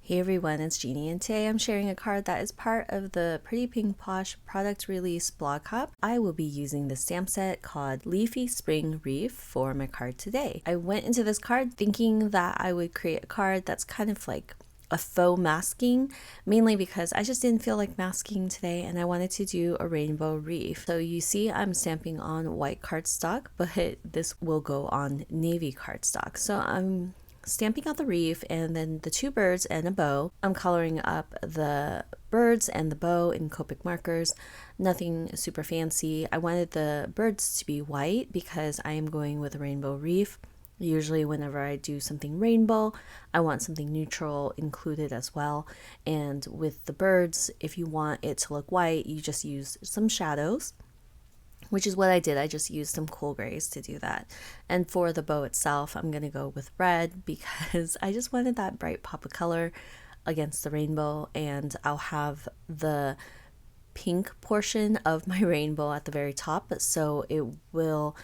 Hey everyone, it's Jeannie, and today I'm sharing a card that is part of the Pretty Pink Posh product release blog hop. I will be using the stamp set called Leafy Spring Wreath for my card today. I went into this card thinking that I would create a card that's kind of like a faux masking, mainly because I just didn't feel like masking today and I wanted to do a rainbow wreath. So you see I'm stamping on white cardstock, but this will go on navy cardstock. So I'm stamping out the wreath and then the two birds and a bow. I'm coloring up the birds and the bow in Copic markers, nothing super fancy. I wanted the birds to be white because I am going with a rainbow wreath. Usually whenever I do something rainbow, I want something neutral included as well. And with the birds, if you want it to look white, you just use some shadows, which is what I did. I just used some cool grays to do that. And for the bow itself, I'm going to go with red because I just wanted that bright pop of color against the rainbow, and I'll have the pink portion of my rainbow at the very top, so it will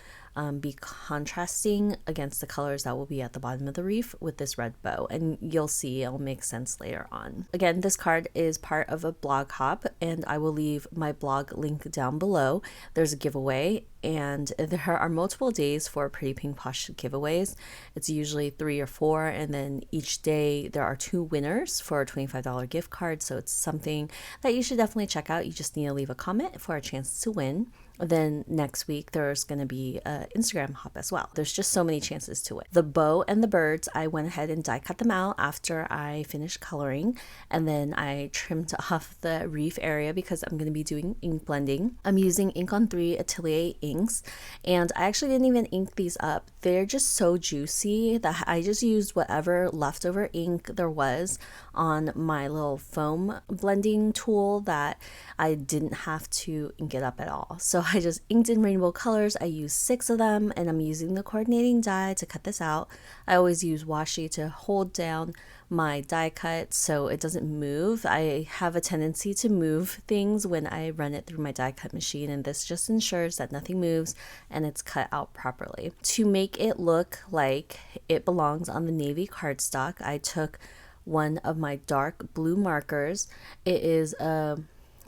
be contrasting against the colors that will be at the bottom of the wreath with this red bow, and you'll see it'll make sense later on. Again, this card is part of a blog hop, and I will leave my blog link down below. There's a giveaway, and there are multiple days for Pretty Pink Posh giveaways. It's usually 3 or 4, and then each day there are 2 winners for a $25 gift card, so it's something that you should definitely check out. You just need to leave a comment for a chance to win. Then next week there's going to be an Instagram hop as well. There's just so many chances to win. The bow and the birds, I went ahead and die cut them out after I finished coloring, and then I trimmed off the wreath area because I'm going to be doing ink blending. I'm using Ink on 3 Atelier inks, and I actually didn't even ink these up. They're just so juicy that I just used whatever leftover ink there was on my little foam blending tool that I didn't have to ink it up at all. So I just inked in rainbow colors. I used 6 of them, and I'm using the coordinating die to cut this out. I always use washi to hold down my die cut so it doesn't move. I have a tendency to move things when I run it through my die cut machine, and this just ensures that nothing moves and it's cut out properly. To make it look like it belongs on the navy cardstock, I took one of my dark blue markers. It is a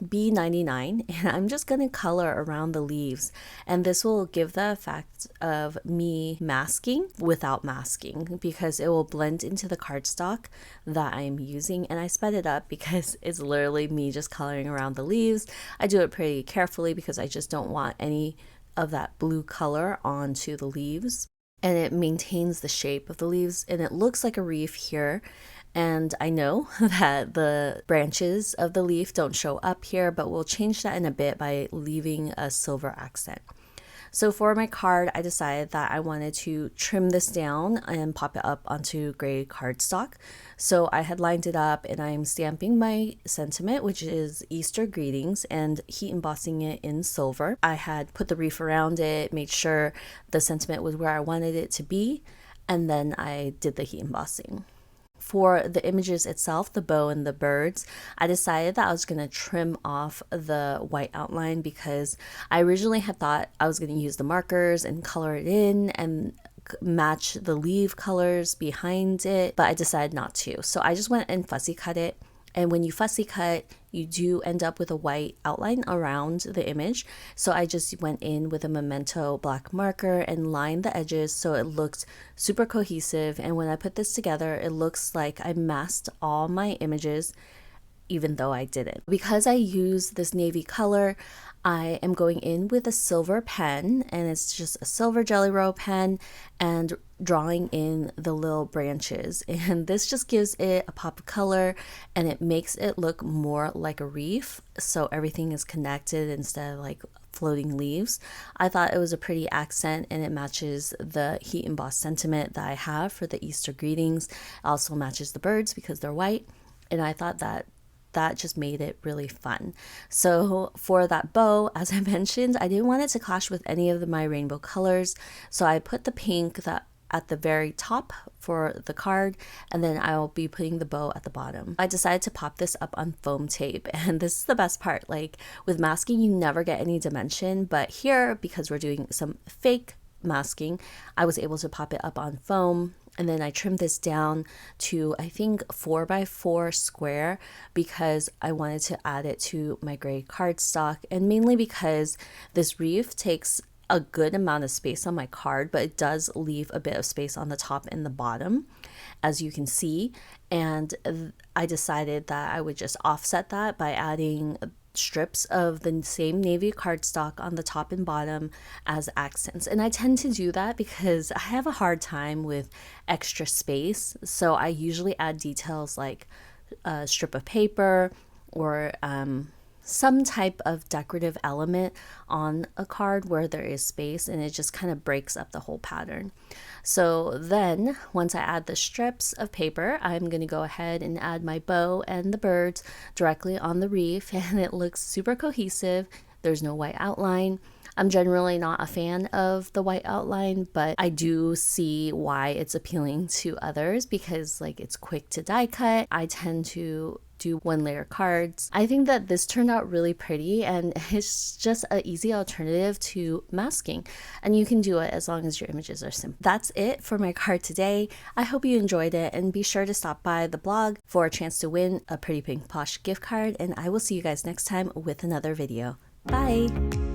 B99, and I'm just going to color around the leaves, and this will give the effect of me masking without masking because it will blend into the cardstock that I'm using. And I sped it up because it's literally me just coloring around the leaves. I do it pretty carefully because I just don't want any of that blue color onto the leaves, and it maintains the shape of the leaves, and it looks like a wreath here. And I know that the branches of the leaf don't show up here, but we'll change that in a bit by leaving a silver accent. So for my card, I decided that I wanted to trim this down and pop it up onto gray cardstock. So I had lined it up, and I'm stamping my sentiment, which is Easter greetings, and heat embossing it in silver. I had put the wreath around it, made sure the sentiment was where I wanted it to be, and then I did the heat embossing. For the images itself, the bow and the birds, I decided that I was going to trim off the white outline because I originally had thought I was going to use the markers and color it in and match the leaf colors behind it, but I decided not to. So I just went and fussy cut it. And when you fussy cut, you do end up with a white outline around the image. So I just went in with a Memento black marker and lined the edges so it looked super cohesive. And when I put this together, it looks like I masked all my images, even though I didn't. Because I use this navy color, I am going in with a silver pen, and it's just a silver Jelly Roll pen, and drawing in the little branches. And this just gives it a pop of color, and it makes it look more like a wreath, so everything is connected instead of like floating leaves. I thought it was a pretty accent, and it matches the heat embossed sentiment that I have for the Easter greetings. It also matches the birds because they're white, and I thought that just made it really fun. So for that bow, as I mentioned, I didn't want it to clash with any of my rainbow colors, so I put the pink that at the very top for the card, and then I'll be putting the bow at the bottom. I decided to pop this up on foam tape, and this is the best part. Like with masking, you never get any dimension, but here, because we're doing some fake masking, I was able to pop it up on foam And then I trimmed this down to, I think, 4x4 square because I wanted to add it to my gray cardstock, and mainly because this wreath takes a good amount of space on my card, but it does leave a bit of space on the top and the bottom, as you can see. And I decided that I would just offset that by adding strips of the same navy cardstock on the top and bottom as accents. And I tend to do that because I have a hard time with extra space. So I usually add details like a strip of paper or some type of decorative element on a card where there is space, and it just kind of breaks up the whole pattern. So then once I add the strips of paper, I'm going to go ahead and add my bow and the birds directly on the wreath, and it looks super cohesive. There's no white outline. I'm generally not a fan of the white outline, but I do see why it's appealing to others because like it's quick to die cut. I tend to do one layer cards. I think that this turned out really pretty, and it's just an easy alternative to masking, and you can do it as long as your images are simple. That's it for my card today. I hope you enjoyed it, and be sure to stop by the blog for a chance to win a Pretty Pink Posh gift card, and I will see you guys next time with another video. Bye!